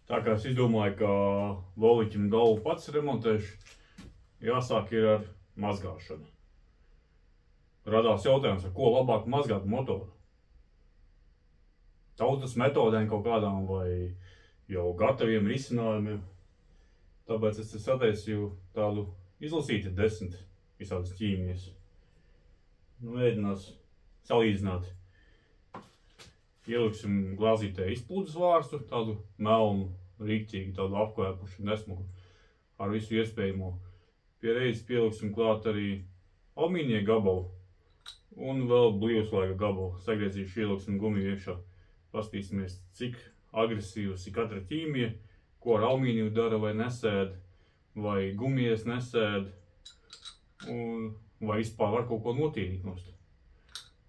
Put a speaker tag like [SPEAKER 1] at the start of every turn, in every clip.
[SPEAKER 1] Tā kā es izdomāju, ka Voliķim galvu pats remontēšu, jāsāk ir ar mazgāšanu. Radās jautājums, ar ko labāk mazgāt motoru. Tautas metodēm kaut kādām vai jau gataviem risinājumiem. Tāpēc es sataisīju tādu izlasīti 10 visādas ķīmijas. Mēģinās salīdzināt. Ieliksim glāzītē izplūdes vārstu, tādu melnu, rīktīgu, tādu apkvēpušu nesmuku ar visu iespējamo. Pie reizes pieliksim klāt arī alumīnija gabalu un vēl blīvuslaiga gabalu. Sagriezīšu, ieliksim gumiju iekšā. Pastīsimies, cik agresīvas ir katra ķīmija, ko ar alumīniju dara vai nesēd, vai gumijas nesēd, un vai vispār var kaut ko notīrīt nost.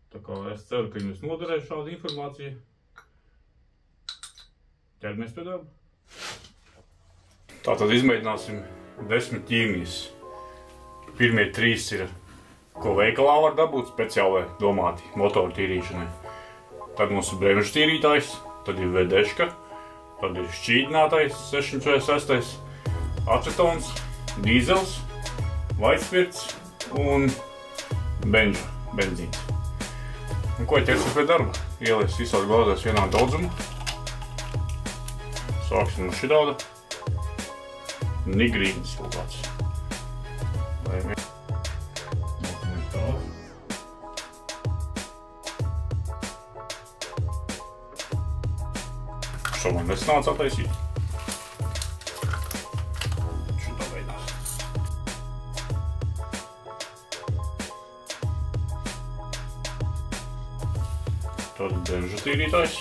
[SPEAKER 1] Tā kā es ceru, ka jums noderēs šāda informācija. Ķeramies pie darba. Tātad izmēģināsim 10 ķīmijas. Pirmie 3 ir, ko veikalā var dabūt, speciāli domāti motoru tīrīšanai. Tad mums ir bremžu tīrītājs, tad ir vedeška, tad ir šķīdinātais 646, acetons, dīzels, vaitspirts un benzīns. Un ko ķersim pie darba? Ielies visās glāzēs vienā daudzumu. Sāksim no šitāda. Nigrīnis kaut kāds. Šo man nesanāca attaisīt. Šitā veidā. Tad bremžu tīrītājs.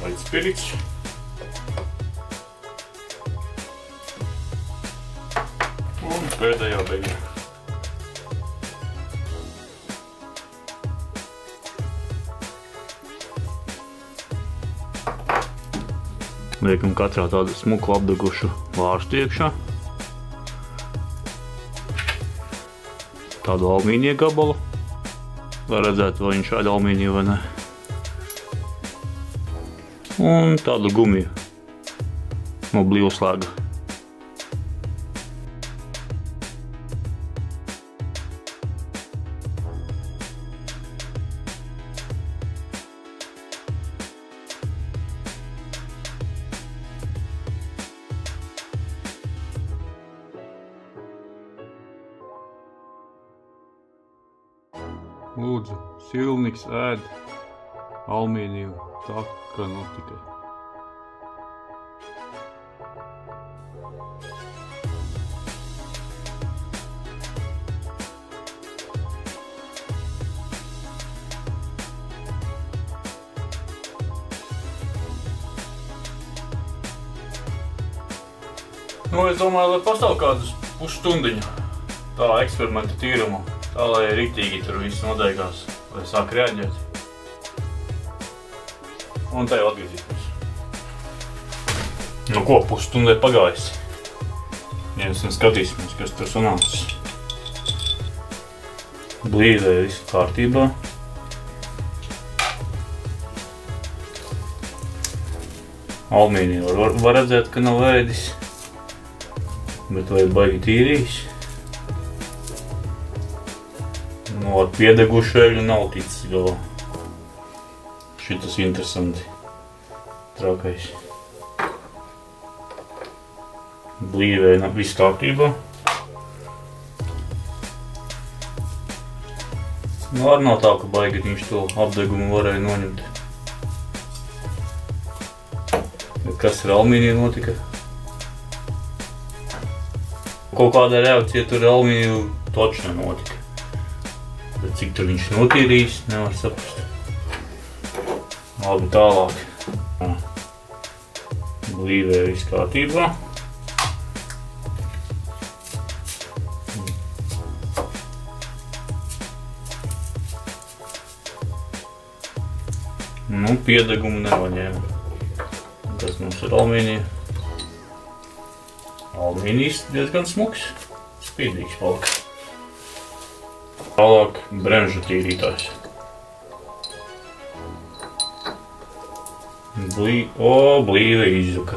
[SPEAKER 1] Vaitspirits. Un pēdējā beigā. Liekam katrā tādu smuku apdegušu vārstu iekšā. Tādu alumīnija gabalu. Lai redzētu, vai viņš šāda alumīnija vai ne. Un tādu gumiju no blīvuslēga. Lūdzu, Silniks ēd alumīniju, tā ka nu tikai. Nu, es domāju, lai pastāv kādus pusstundiņu tā eksperimenta tīrumu, tā lai riktīgi tur viss nodeigās, lai sāk reaģēt. Un tā jau atgriezīsimies. Nu ko, pusstundē pagājis. Ņemsim skatīsimies, kas tur sanācis. Blīvē viss kārtībā. Alumīniju var redzēt, ka nav ēdis. Bet vai baigi tīrījis? Nu, ar piedegušu eļu nav ticis galā. Šitas interesanti. Trakais. Blīvē viss kārtībā. Nu, arī nav tā, ka baigi viņš to apdegumu varēja noņemt. Bet kas ar alumīniju notika? Kaut kādā reakcija tur alumīniju toči nenotika. Bet cik tur viņš notīrījis, nevar saprast. Labi, tālāk. Blīvē viss kārtībā. Nu, piedegumu nevaņēma. Tas mums ir alumīnija. Alumīnijs diezgan smuks, spīdīgs palika. Tālāk bremžu tīrītājs. Blīve izzuka.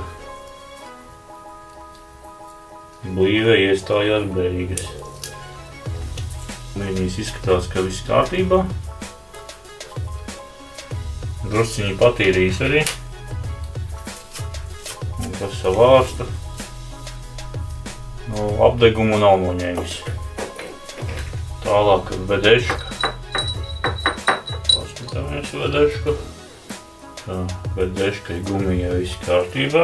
[SPEAKER 1] Blīve iestājās beigas. Alumīnijs izskatās, ka viss kārtībā. Drusciņi patīrījis arī. Un kas savārsta. Apdegumu nav noņēmis. Tālāk vedeška. Paskatāmies vedešku. Tā, vedeškai gumijā viss kārtībā.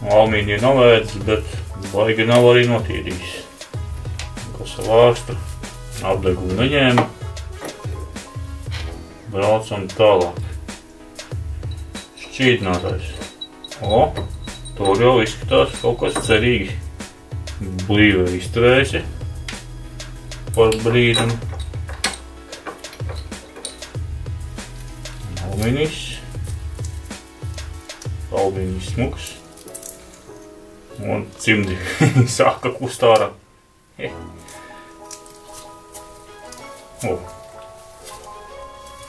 [SPEAKER 1] Alumīniju nav ēdis, bet baigi nav arī notīrījis. Kas savārsta. Apdegumu neņēma. Braucam tālāk. Šķīdinātājs. Tur jau izskatās kaut kas cerīgi. Blīve izturēsi par brīdim. Alumīnijs. Alumīnijs smuks. Un cimdi sāka kust ārā.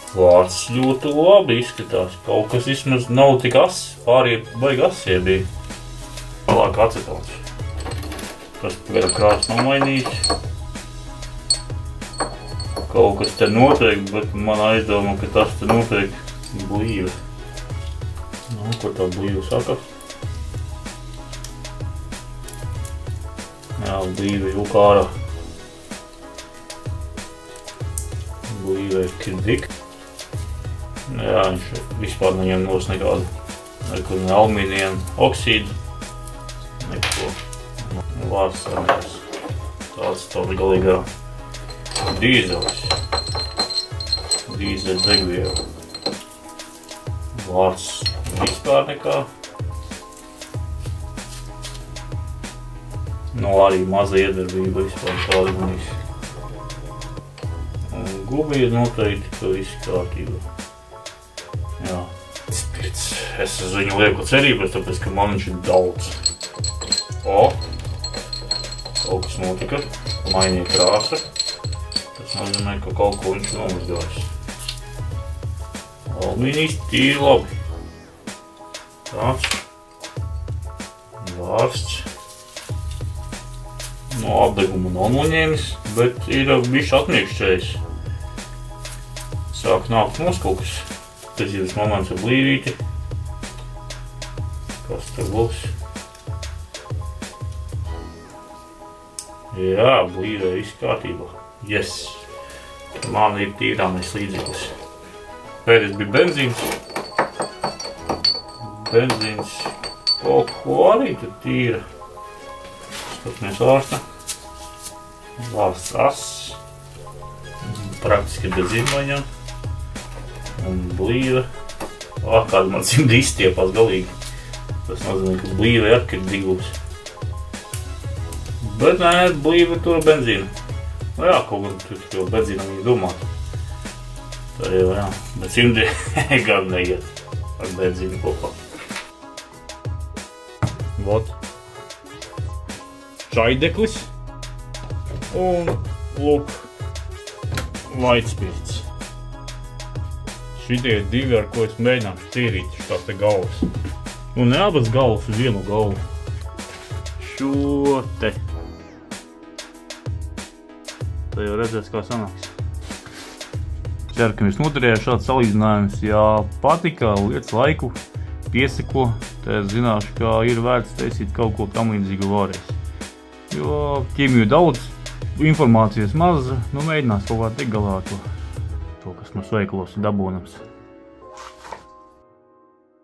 [SPEAKER 1] Vārds ļoti labi izskatās. Kaut kas vismaz nav tik ass, pārējie baigi asie bija. Tālāk acetons. Tas pagaidām krāsa nav mainījis. Kaut kas te notiek, bet man aizdomā, ka tas te notiek blīve. Nu, kur tā blīve saka? Jā, blīve jūk ārā. Blīve ir kirdik. Jā, viņš vispār neņem nos nekādu. Nekur ne alumīnija, oksīdu. Neko. Vārds sanās. Tāds tāds galīgā dīzelis. Dīzeļa degviela. Vārds vispār nekā. Nu, arī maza iedarbība vispār tāda manīs. Un gumija noteikti, ka viss kārtībā. Jā. Es uz viņu lieku cerības, tāpēc, ka man viņš ir daudz. Kaut kas notika. Mainīja krāsa. Tas nozīmē, ka kaut ko viņš nomazgājis. Alumīnijs tīri labi. Tāds. Vārsts. No apdegumu nav noņēmis, bet ir bišķi atmiekšķējis. Sāk nākt noskaukas. Tas ir moments ar blīvīti. Kas tur būs? Jā, blīvē viss kārtībā. Yes! Man ir tīrāmais līdzeklis. Pēdējais bija benzīns. Benzīns kaut ko arī tur tīra. Skatāmies vārsta. Vārsts ass. Praktiski bez izmaiņām. Un blīve. Kāda man cimdi izstiepās galīgi. Tas nozīmē, ka blīve ir atkirdīgums. Bet nē, blīve tur benzīna. Nu jā, kaut gan tur jau benzīnam viņa domāt. Tā jau jā, bet cimdi gan neiet ar benzīnu kopā. Vot. Čaideklis. Un lūk, vaitspirts. Šitie divi, ar ko es mēģināšu tīrīt šitās te galvas. Un ne abas galvas uz vienu galvu. Šo te. Tā jau redzēs, kā sanāks. Ceru, ka jums noderēja šāds salīdzinājums. Ja patika, liec laiku, pieseko, tad es zināšu, ka ir vērts taisīt kaut ko tam līdzīgu vēlreiz. Jo ķīmiju daudz, informācijas maz, nu mēģinās kaut kā tikt galā ar to, kas mums veikalos ir dabūnams.